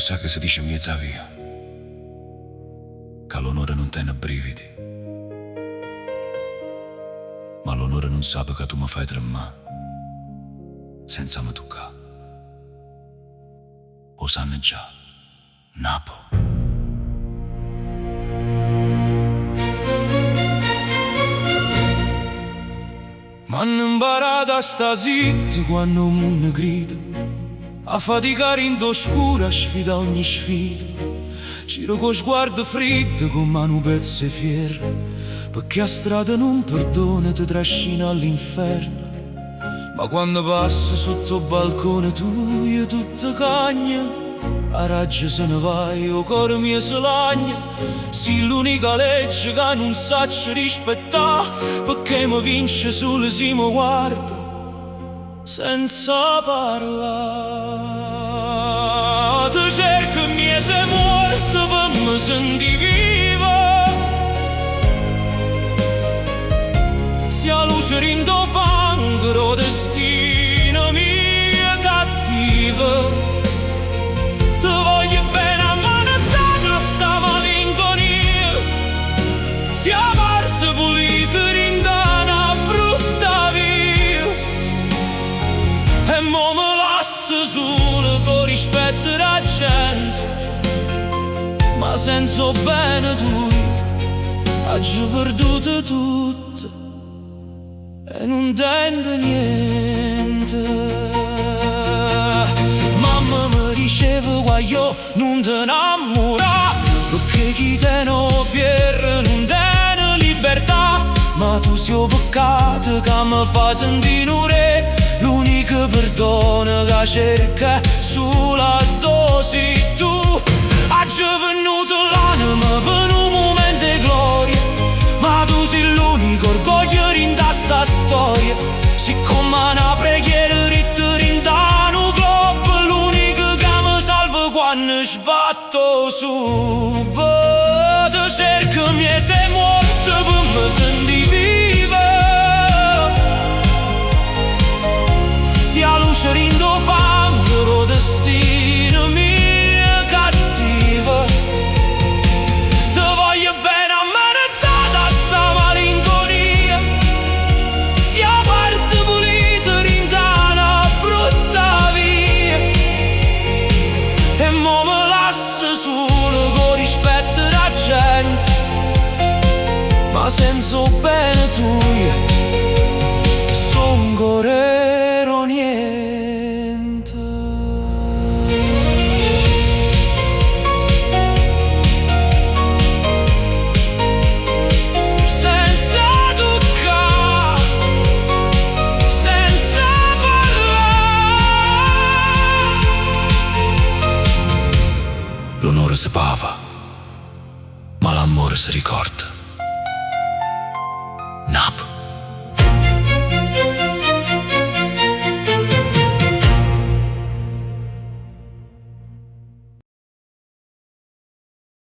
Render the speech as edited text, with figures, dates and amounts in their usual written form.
sa che si dice miezza via, che l'onore non tiene brividi, ma l'onore non sa che tu mi fai tremare senza me toccare. O sanno già, Napo. M'hanno imparato a sta zitti quando il mondo grida, a faticare in oscura, a sfida ogni sfida. Giro con sguardo freddo, con mano pezze fiere, perché a strada non perdona, ti trascina all'inferno. Ma quando passi sotto il balcone tu, io tutta cagna, a raggi se ne vai, o cuore mio se lagna. Sì, l'unica legge che non saccio rispettare, perché mi vince solo se mi guardo senza parlare. Ti cerco e mi sei morto per me sentire vivo, sia luce rindo fango, destino mio cattivo. Ti voglio bene a manettare sta malinconia, sia parte pulita rindana brutta via. E mo me lascio solo con rispetto la gente, ma senza bene tu oggi perduto tutto e non intendo niente. Mamma mi diceva guagliò non te innamorare, perché chi te non fiera non tiene libertà. Ma tu sei un peccato che mi fa sentire un re, l'unico perdono che cerca sulla dosi tu. Oggi è venuto l'anima per un momento di gloria, ma tu sei l'unico orgoglio in sta storia. Siccome una preghiera ritta rindano globo, l'unico che mi salva quando sbatto su. Ti cerco mi sei morto per me senti viva, sia luce rindo fango, destino mio cattivo. Ti voglio bene a manettata sta malinconia, sia parte pulita rindana brutta via. E mo me lascio solo con rispetto la gente, ma senza bene tu son corero niente. Senza toccare, senza parlare, l'onore si pava, ma l'amore si ricorda. Nap.